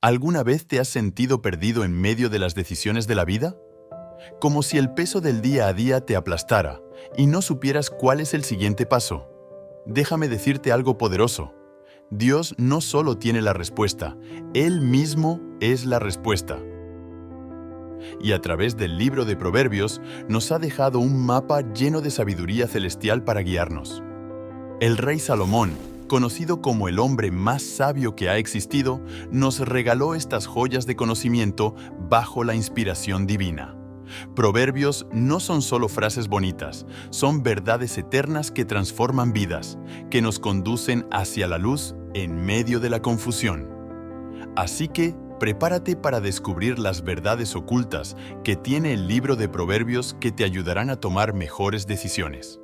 ¿Alguna vez te has sentido perdido en medio de las decisiones de la vida? Como si el peso del día a día te aplastara y no supieras cuál es el siguiente paso. Déjame decirte algo poderoso. Dios no solo tiene la respuesta, Él mismo es la respuesta. Y a través del libro de Proverbios nos ha dejado un mapa lleno de sabiduría celestial para guiarnos. El rey Salomón, conocido como el hombre más sabio que ha existido, nos regaló estas joyas de conocimiento bajo la inspiración divina. Proverbios no son solo frases bonitas, son verdades eternas que transforman vidas, que nos conducen hacia la luz en medio de la confusión. Así que, prepárate para descubrir las verdades ocultas que tiene el libro de Proverbios que te ayudarán a tomar mejores decisiones.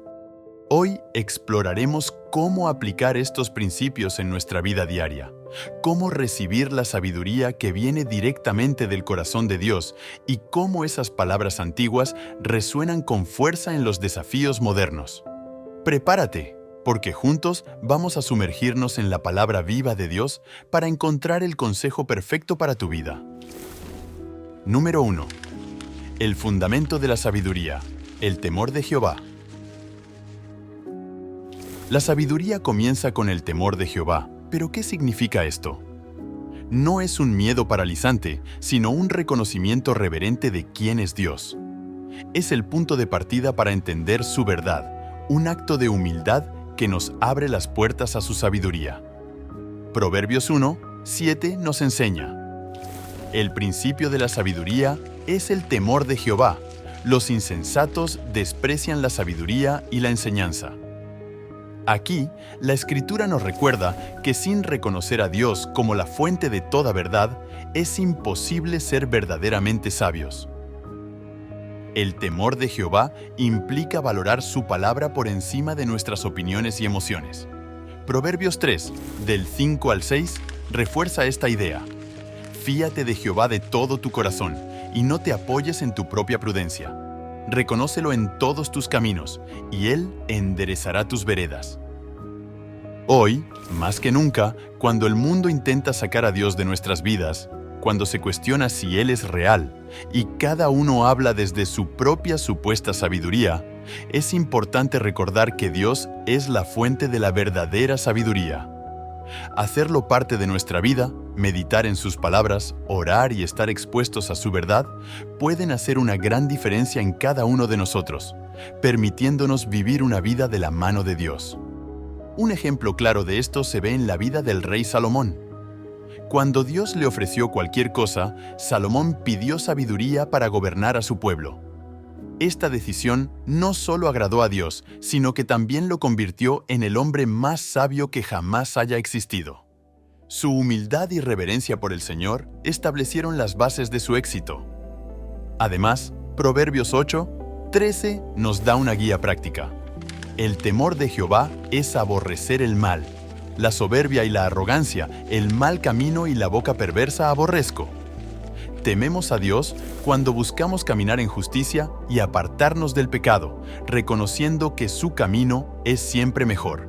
Hoy exploraremos cómo aplicar estos principios en nuestra vida diaria, cómo recibir la sabiduría que viene directamente del corazón de Dios y cómo esas palabras antiguas resuenan con fuerza en los desafíos modernos. Prepárate, porque juntos vamos a sumergirnos en la palabra viva de Dios para encontrar el consejo perfecto para tu vida. Número 1. El fundamento de la sabiduría, el temor de Jehová. La sabiduría comienza con el temor de Jehová, pero ¿qué significa esto? No es un miedo paralizante, sino un reconocimiento reverente de quién es Dios. Es el punto de partida para entender su verdad, un acto de humildad que nos abre las puertas a su sabiduría. Proverbios 1:7 nos enseña: el principio de la sabiduría es el temor de Jehová. Los insensatos desprecian la sabiduría y la enseñanza. Aquí, la Escritura nos recuerda que sin reconocer a Dios como la fuente de toda verdad, es imposible ser verdaderamente sabios. El temor de Jehová implica valorar su palabra por encima de nuestras opiniones y emociones. Proverbios 3, del 5 al 6, refuerza esta idea. Fíate de Jehová de todo tu corazón y no te apoyes en tu propia prudencia. Reconócelo en todos tus caminos, y Él enderezará tus veredas. Hoy, más que nunca, cuando el mundo intenta sacar a Dios de nuestras vidas, cuando se cuestiona si Él es real, y cada uno habla desde su propia supuesta sabiduría, es importante recordar que Dios es la fuente de la verdadera sabiduría. Hacerlo parte de nuestra vida, meditar en sus palabras, orar y estar expuestos a su verdad, pueden hacer una gran diferencia en cada uno de nosotros, permitiéndonos vivir una vida de la mano de Dios. Un ejemplo claro de esto se ve en la vida del rey Salomón. Cuando Dios le ofreció cualquier cosa, Salomón pidió sabiduría para gobernar a su pueblo. Esta decisión no solo agradó a Dios, sino que también lo convirtió en el hombre más sabio que jamás haya existido. Su humildad y reverencia por el Señor establecieron las bases de su éxito. Además, Proverbios 8:13 nos da una guía práctica. El temor de Jehová es aborrecer el mal. La soberbia y la arrogancia, el mal camino y la boca perversa aborrezco. Tememos a Dios cuando buscamos caminar en justicia y apartarnos del pecado, reconociendo que su camino es siempre mejor.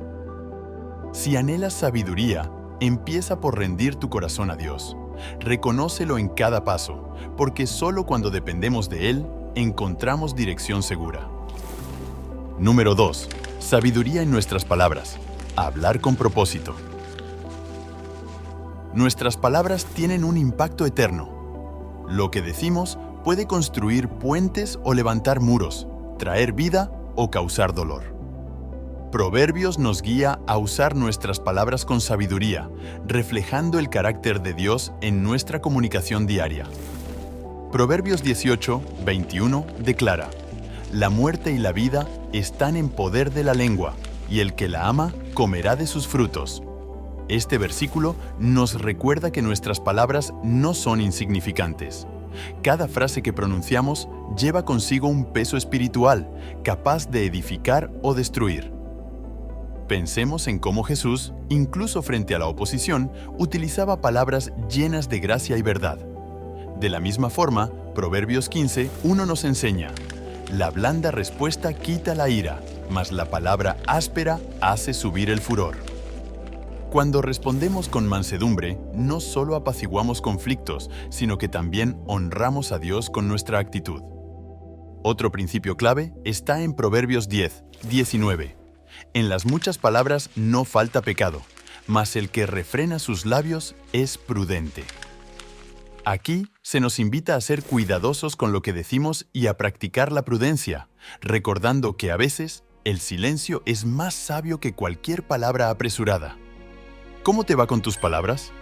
Si anhelas sabiduría, empieza por rendir tu corazón a Dios. Reconócelo en cada paso, porque solo cuando dependemos de Él, encontramos dirección segura. Número 2. Sabiduría en nuestras palabras. Hablar con propósito. Nuestras palabras tienen un impacto eterno. Lo que decimos puede construir puentes o levantar muros, traer vida o causar dolor. Proverbios nos guía a usar nuestras palabras con sabiduría, reflejando el carácter de Dios en nuestra comunicación diaria. Proverbios 18:21 declara: la muerte y la vida están en poder de la lengua, y el que la ama comerá de sus frutos. Este versículo nos recuerda que nuestras palabras no son insignificantes. Cada frase que pronunciamos lleva consigo un peso espiritual, capaz de edificar o destruir. Pensemos en cómo Jesús, incluso frente a la oposición, utilizaba palabras llenas de gracia y verdad. De la misma forma, Proverbios 15:1 nos enseña: la blanda respuesta quita la ira, mas la palabra áspera hace subir el furor. Cuando respondemos con mansedumbre, no solo apaciguamos conflictos, sino que también honramos a Dios con nuestra actitud. Otro principio clave está en Proverbios 10, 19. En las muchas palabras no falta pecado, mas el que refrena sus labios es prudente. Aquí se nos invita a ser cuidadosos con lo que decimos y a practicar la prudencia, recordando que a veces el silencio es más sabio que cualquier palabra apresurada. ¿Cómo te va con tus palabras?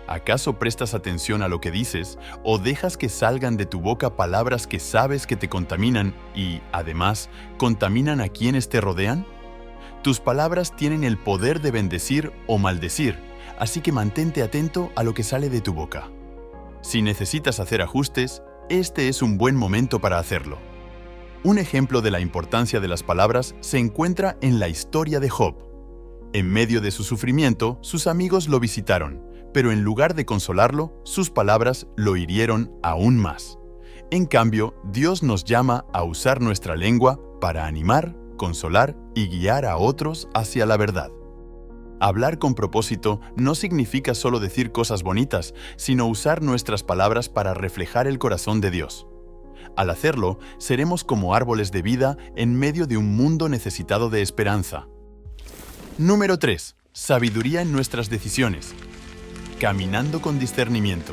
¿Acaso prestas atención a lo que dices o dejas que salgan de tu boca palabras que sabes que te contaminan y, además, contaminan a quienes te rodean? Tus palabras tienen el poder de bendecir o maldecir, así que mantente atento a lo que sale de tu boca. Si necesitas hacer ajustes, este es un buen momento para hacerlo. Un ejemplo de la importancia de las palabras se encuentra en la historia de Job. En medio de su sufrimiento, sus amigos lo visitaron, pero en lugar de consolarlo, sus palabras lo hirieron aún más. En cambio, Dios nos llama a usar nuestra lengua para animar, consolar y guiar a otros hacia la verdad. Hablar con propósito no significa solo decir cosas bonitas, sino usar nuestras palabras para reflejar el corazón de Dios. Al hacerlo, seremos como árboles de vida en medio de un mundo necesitado de esperanza. Número 3. Sabiduría en nuestras decisiones. Caminando con discernimiento.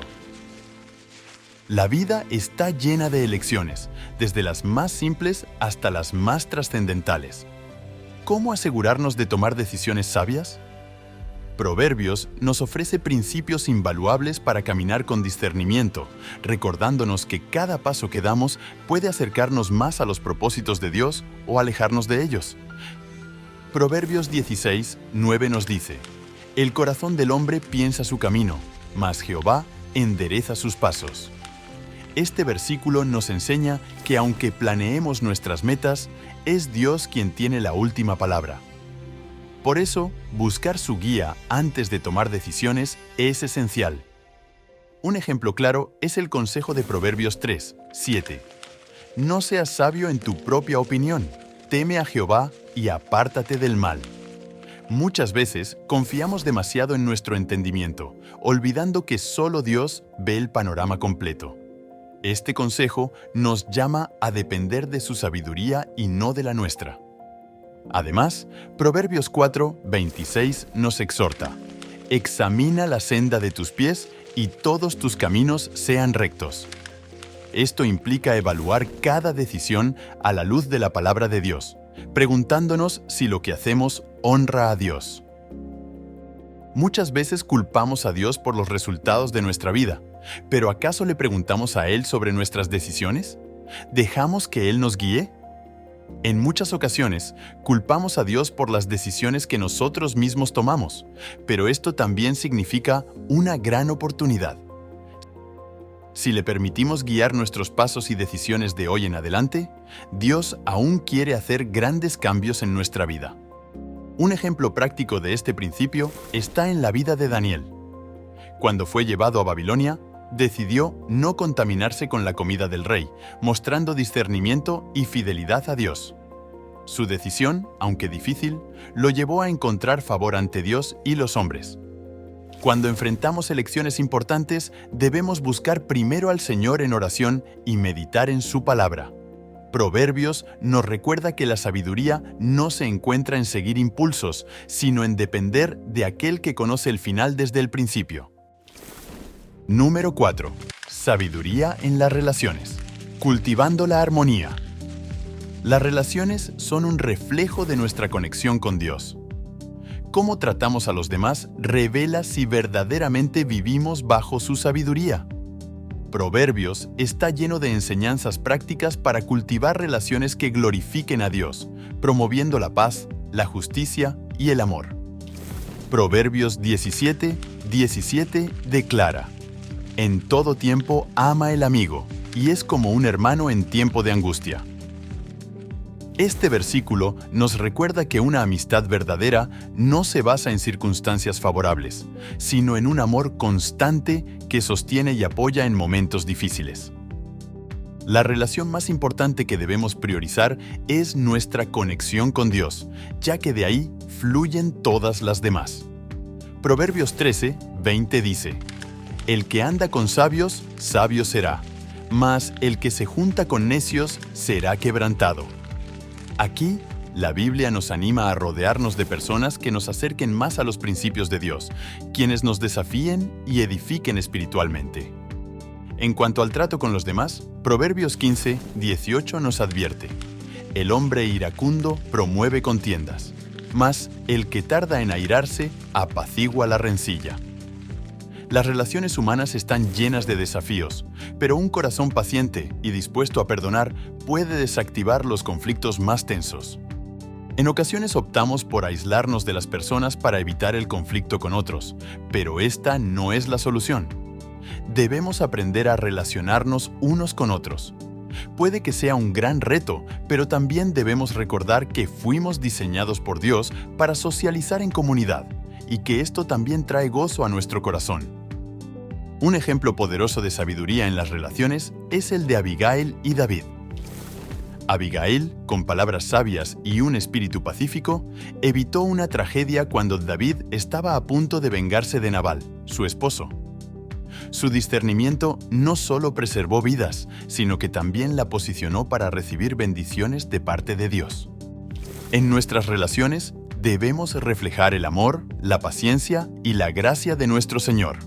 La vida está llena de elecciones, desde las más simples hasta las más trascendentales. ¿Cómo asegurarnos de tomar decisiones sabias? Proverbios nos ofrece principios invaluables para caminar con discernimiento, recordándonos que cada paso que damos puede acercarnos más a los propósitos de Dios o alejarnos de ellos. Proverbios 16, 9 nos dice: El corazón del hombre piensa su camino, mas Jehová endereza sus pasos. Este versículo nos enseña que aunque planeemos nuestras metas, es Dios quien tiene la última palabra. Por eso, buscar su guía antes de tomar decisiones es esencial. Un ejemplo claro es el consejo de Proverbios 3, 7. No seas sabio en tu propia opinión, teme a Jehová y apártate del mal. Muchas veces confiamos demasiado en nuestro entendimiento, olvidando que solo Dios ve el panorama completo. Este consejo nos llama a depender de su sabiduría y no de la nuestra. Además, Proverbios 4, 26 nos exhorta: Examina la senda de tus pies y todos tus caminos sean rectos. Esto implica evaluar cada decisión a la luz de la palabra de Dios, preguntándonos si lo que hacemos honra a Dios. Muchas veces culpamos a Dios por los resultados de nuestra vida, pero ¿acaso le preguntamos a Él sobre nuestras decisiones? ¿Dejamos que Él nos guíe? En muchas ocasiones, culpamos a Dios por las decisiones que nosotros mismos tomamos, pero esto también significa una gran oportunidad. Si le permitimos guiar nuestros pasos y decisiones de hoy en adelante, Dios aún quiere hacer grandes cambios en nuestra vida. Un ejemplo práctico de este principio está en la vida de Daniel. Cuando fue llevado a Babilonia, decidió no contaminarse con la comida del rey, mostrando discernimiento y fidelidad a Dios. Su decisión, aunque difícil, lo llevó a encontrar favor ante Dios y los hombres. Cuando enfrentamos elecciones importantes, debemos buscar primero al Señor en oración y meditar en su palabra. Proverbios nos recuerda que la sabiduría no se encuentra en seguir impulsos, sino en depender de aquel que conoce el final desde el principio. Número 4. Sabiduría en las relaciones. Cultivando la armonía. Las relaciones son un reflejo de nuestra conexión con Dios. Cómo tratamos a los demás revela si verdaderamente vivimos bajo su sabiduría. Proverbios está lleno de enseñanzas prácticas para cultivar relaciones que glorifiquen a Dios, promoviendo la paz, la justicia y el amor. Proverbios 17, 17 declara: En todo tiempo ama el amigo, y es como un hermano en tiempo de angustia. Este versículo nos recuerda que una amistad verdadera no se basa en circunstancias favorables, sino en un amor constante que sostiene y apoya en momentos difíciles. La relación más importante que debemos priorizar es nuestra conexión con Dios, ya que de ahí fluyen todas las demás. Proverbios 13, 20 dice: El que anda con sabios, sabio será, mas el que se junta con necios será quebrantado. Aquí, la Biblia nos anima a rodearnos de personas que nos acerquen más a los principios de Dios, quienes nos desafíen y edifiquen espiritualmente. En cuanto al trato con los demás, Proverbios 15, 18 nos advierte: El hombre iracundo promueve contiendas, mas el que tarda en airarse apacigua la rencilla. Las relaciones humanas están llenas de desafíos, pero un corazón paciente y dispuesto a perdonar puede desactivar los conflictos más tensos. En ocasiones optamos por aislarnos de las personas para evitar el conflicto con otros, pero esta no es la solución. Debemos aprender a relacionarnos unos con otros. Puede que sea un gran reto, pero también debemos recordar que fuimos diseñados por Dios para socializar en comunidad, y que esto también trae gozo a nuestro corazón. Un ejemplo poderoso de sabiduría en las relaciones es el de Abigail y David. Abigail, con palabras sabias y un espíritu pacífico, evitó una tragedia cuando David estaba a punto de vengarse de Nabal, su esposo. Su discernimiento no solo preservó vidas, sino que también la posicionó para recibir bendiciones de parte de Dios. En nuestras relaciones, debemos reflejar el amor, la paciencia y la gracia de nuestro Señor.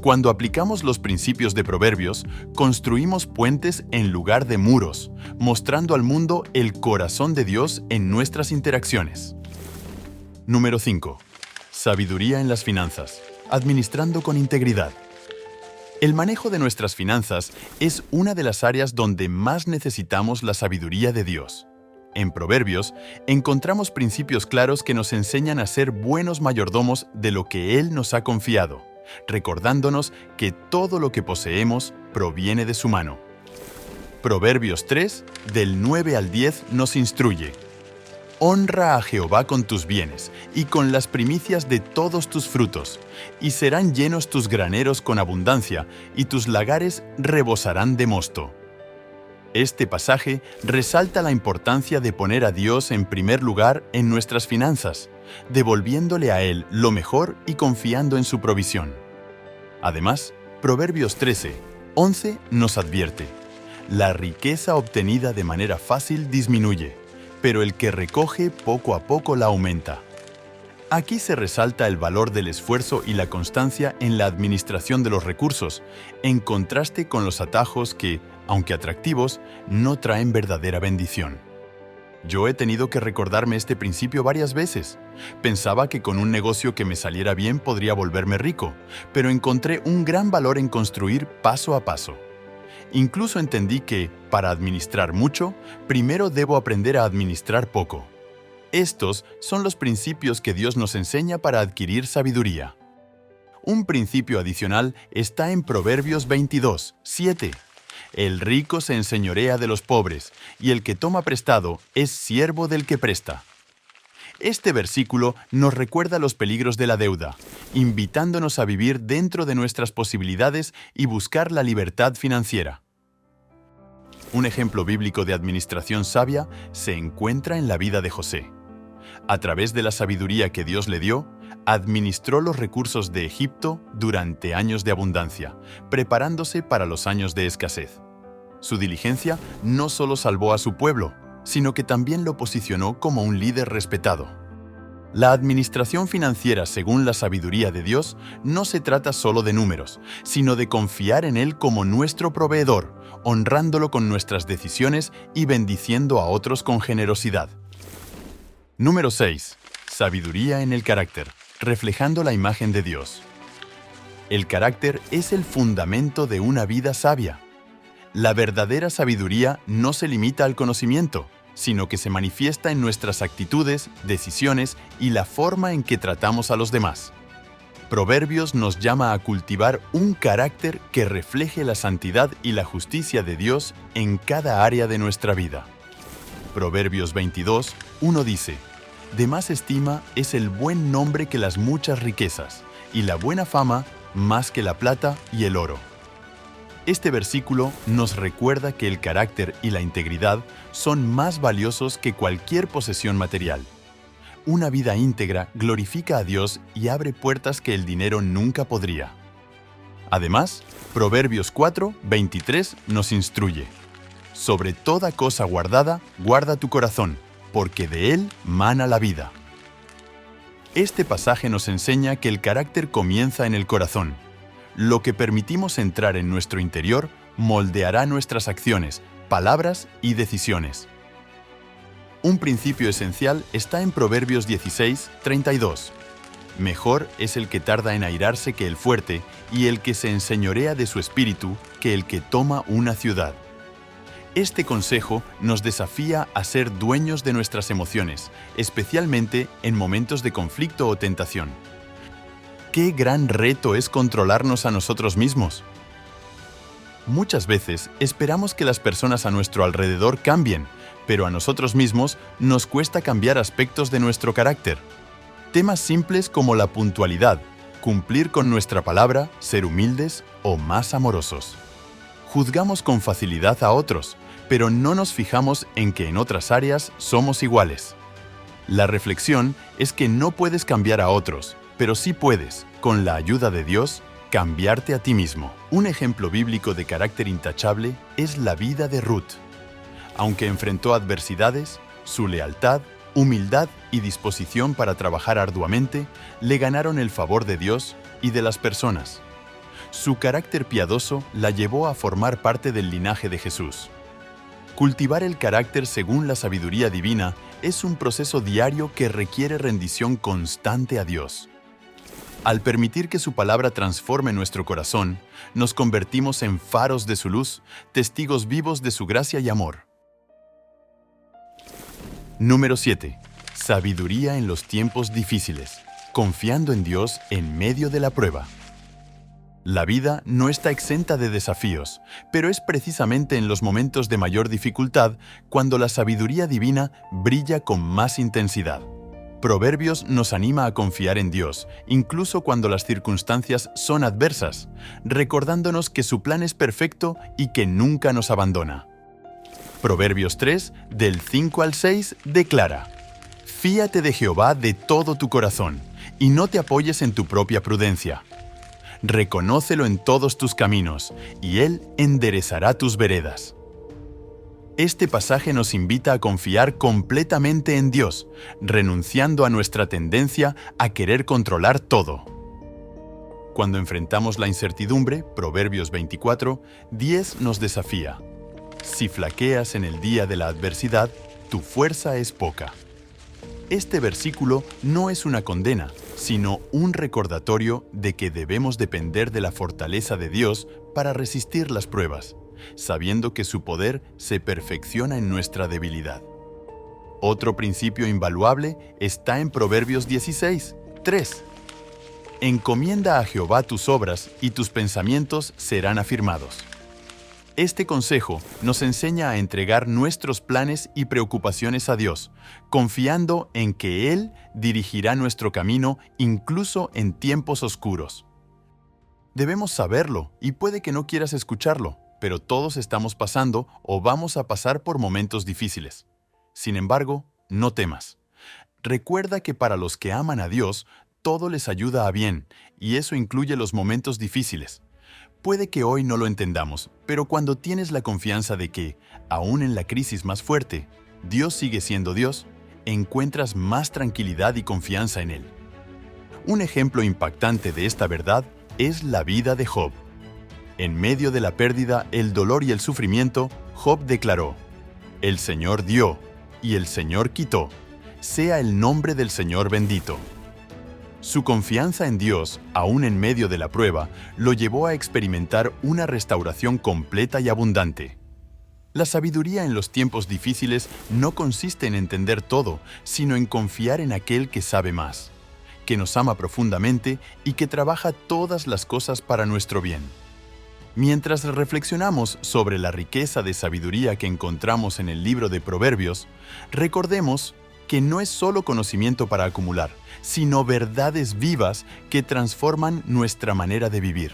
Cuando aplicamos los principios de Proverbios, construimos puentes en lugar de muros, mostrando al mundo el corazón de Dios en nuestras interacciones. Número 5. Sabiduría en las finanzas, administrando con integridad. El manejo de nuestras finanzas es una de las áreas donde más necesitamos la sabiduría de Dios. En Proverbios, encontramos principios claros que nos enseñan a ser buenos mayordomos de lo que Él nos ha confiado, recordándonos que todo lo que poseemos proviene de su mano. Proverbios 3, del 9 al 10, nos instruye: Honra a Jehová con tus bienes y con las primicias de todos tus frutos, y serán llenos tus graneros con abundancia, y tus lagares rebosarán de mosto. Este pasaje resalta la importancia de poner a Dios en primer lugar en nuestras finanzas, devolviéndole a Él lo mejor y confiando en su provisión. Además, Proverbios 13, 11 nos advierte: La riqueza obtenida de manera fácil disminuye, pero el que recoge poco a poco la aumenta. Aquí se resalta el valor del esfuerzo y la constancia en la administración de los recursos, en contraste con los atajos que, aunque atractivos, no traen verdadera bendición. Yo he tenido que recordarme este principio varias veces. Pensaba que con un negocio que me saliera bien podría volverme rico, pero encontré un gran valor en construir paso a paso. Incluso entendí que, para administrar mucho, primero debo aprender a administrar poco. Estos son los principios que Dios nos enseña para adquirir sabiduría. Un principio adicional está en Proverbios 22, 7. El rico se enseñorea de los pobres, y el que toma prestado es siervo del que presta. Este versículo nos recuerda los peligros de la deuda, invitándonos a vivir dentro de nuestras posibilidades y buscar la libertad financiera. Un ejemplo bíblico de administración sabia se encuentra en la vida de José. A través de la sabiduría que Dios le dio, administró los recursos de Egipto durante años de abundancia, preparándose para los años de escasez. Su diligencia no solo salvó a su pueblo, sino que también lo posicionó como un líder respetado. La administración financiera según la sabiduría de Dios no se trata solo de números, sino de confiar en Él como nuestro proveedor, honrándolo con nuestras decisiones y bendiciendo a otros con generosidad. Número 6. Sabiduría en el carácter, reflejando la imagen de Dios. El carácter es el fundamento de una vida sabia. La verdadera sabiduría no se limita al conocimiento, sino que se manifiesta en nuestras actitudes, decisiones y la forma en que tratamos a los demás. Proverbios nos llama a cultivar un carácter que refleje la santidad y la justicia de Dios en cada área de nuestra vida. Proverbios 22, 1 dice: De más estima es el buen nombre que las muchas riquezas, y la buena fama más que la plata y el oro. Este versículo nos recuerda que el carácter y la integridad son más valiosos que cualquier posesión material. Una vida íntegra glorifica a Dios y abre puertas que el dinero nunca podría. Además, Proverbios 4:23 nos instruye: sobre toda cosa guardada, guarda tu corazón, porque de él mana la vida. Este pasaje nos enseña que el carácter comienza en el corazón. Lo que permitimos entrar en nuestro interior moldeará nuestras acciones, palabras y decisiones. Un principio esencial está en Proverbios 16:32. Mejor es el que tarda en airarse que el fuerte, y el que se enseñorea de su espíritu que el que toma una ciudad. Este consejo nos desafía a ser dueños de nuestras emociones, especialmente en momentos de conflicto o tentación. ¡Qué gran reto es controlarnos a nosotros mismos! Muchas veces esperamos que las personas a nuestro alrededor cambien, pero a nosotros mismos nos cuesta cambiar aspectos de nuestro carácter. Temas simples como la puntualidad, cumplir con nuestra palabra, ser humildes o más amorosos. Juzgamos con facilidad a otros, pero no nos fijamos en que en otras áreas somos iguales. La reflexión es que no puedes cambiar a otros, pero sí puedes, con la ayuda de Dios, cambiarte a ti mismo. Un ejemplo bíblico de carácter intachable es la vida de Ruth. Aunque enfrentó adversidades, su lealtad, humildad y disposición para trabajar arduamente le ganaron el favor de Dios y de las personas. Su carácter piadoso la llevó a formar parte del linaje de Jesús. Cultivar el carácter según la sabiduría divina es un proceso diario que requiere rendición constante a Dios. Al permitir que su palabra transforme nuestro corazón, nos convertimos en faros de su luz, testigos vivos de su gracia y amor. Número 7. Sabiduría en los tiempos difíciles, confiando en Dios en medio de la prueba. La vida no está exenta de desafíos, pero es precisamente en los momentos de mayor dificultad cuando la sabiduría divina brilla con más intensidad. Proverbios nos anima a confiar en Dios, incluso cuando las circunstancias son adversas, recordándonos que su plan es perfecto y que nunca nos abandona. Proverbios 3, del 5 al 6, declara: Fíate de Jehová de todo tu corazón, y no te apoyes en tu propia prudencia. Reconócelo en todos tus caminos, y Él enderezará tus veredas. Este pasaje nos invita a confiar completamente en Dios, renunciando a nuestra tendencia a querer controlar todo. Cuando enfrentamos la incertidumbre, Proverbios 24:10 nos desafía: Si flaqueas en el día de la adversidad, tu fuerza es poca. Este versículo no es una condena, sino un recordatorio de que debemos depender de la fortaleza de Dios para resistir las pruebas, sabiendo que su poder se perfecciona en nuestra debilidad. Otro principio invaluable está en Proverbios 16:3. Encomienda a Jehová tus obras y tus pensamientos serán afirmados. Este consejo nos enseña a entregar nuestros planes y preocupaciones a Dios, confiando en que Él dirigirá nuestro camino incluso en tiempos oscuros. Debemos saberlo, y puede que no quieras escucharlo, pero todos estamos pasando o vamos a pasar por momentos difíciles. Sin embargo, no temas. Recuerda que para los que aman a Dios, todo les ayuda a bien, y eso incluye los momentos difíciles. Puede que hoy no lo entendamos, pero cuando tienes la confianza de que, aún en la crisis más fuerte, Dios sigue siendo Dios, encuentras más tranquilidad y confianza en Él. Un ejemplo impactante de esta verdad es la vida de Job. En medio de la pérdida, el dolor y el sufrimiento, Job declaró: El Señor dio, y el Señor quitó. Sea el nombre del Señor bendito. Su confianza en Dios, aún en medio de la prueba, lo llevó a experimentar una restauración completa y abundante. La sabiduría en los tiempos difíciles no consiste en entender todo, sino en confiar en aquel que sabe más, que nos ama profundamente y que trabaja todas las cosas para nuestro bien. Mientras reflexionamos sobre la riqueza de sabiduría que encontramos en el libro de Proverbios, recordemos que no es solo conocimiento para acumular, sino verdades vivas que transforman nuestra manera de vivir.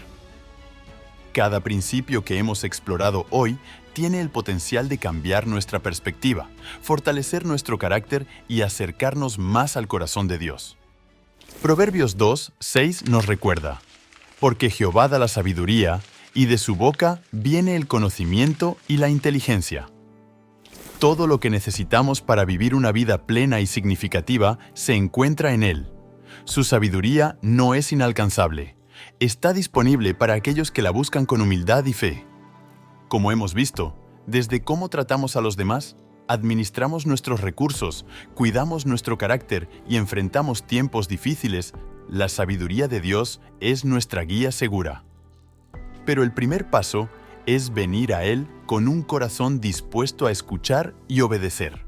Cada principio que hemos explorado hoy tiene el potencial de cambiar nuestra perspectiva, fortalecer nuestro carácter y acercarnos más al corazón de Dios. Proverbios 2:6 nos recuerda: porque Jehová da la sabiduría, y de su boca viene el conocimiento y la inteligencia. Todo lo que necesitamos para vivir una vida plena y significativa se encuentra en Él. Su sabiduría no es inalcanzable. Está disponible para aquellos que la buscan con humildad y fe. Como hemos visto, desde cómo tratamos a los demás, administramos nuestros recursos, cuidamos nuestro carácter y enfrentamos tiempos difíciles, la sabiduría de Dios es nuestra guía segura. Pero el primer paso es venir a Él con un corazón dispuesto a escuchar y obedecer.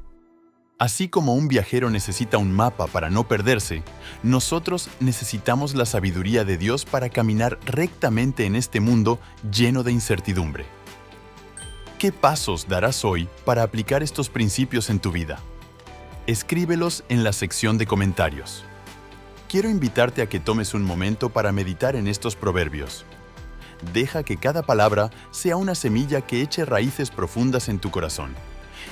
Así como un viajero necesita un mapa para no perderse, nosotros necesitamos la sabiduría de Dios para caminar rectamente en este mundo lleno de incertidumbre. ¿Qué pasos darás hoy para aplicar estos principios en tu vida? Escríbelos en la sección de comentarios. Quiero invitarte a que tomes un momento para meditar en estos proverbios. Deja que cada palabra sea una semilla que eche raíces profundas en tu corazón.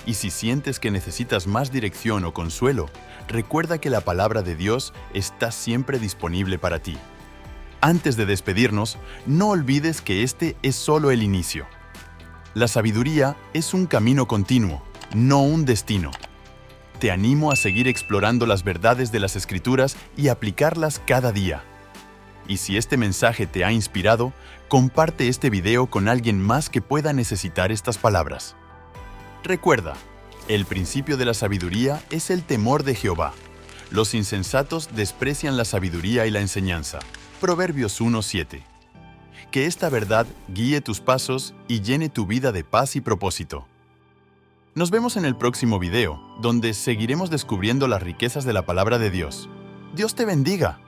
Y si sientes que necesitas más dirección o consuelo, recuerda que la palabra de Dios está siempre disponible para ti. Antes de despedirnos, no olvides que este es solo el inicio. La sabiduría es un camino continuo, no un destino. Te animo a seguir explorando las verdades de las Escrituras y aplicarlas cada día. Y si este mensaje te ha inspirado, comparte este video con alguien más que pueda necesitar estas palabras. Recuerda, el principio de la sabiduría es el temor de Jehová. Los insensatos desprecian la sabiduría y la enseñanza. Proverbios 1:7. Que esta verdad guíe tus pasos y llene tu vida de paz y propósito. Nos vemos en el próximo video, donde seguiremos descubriendo las riquezas de la palabra de Dios. Dios te bendiga.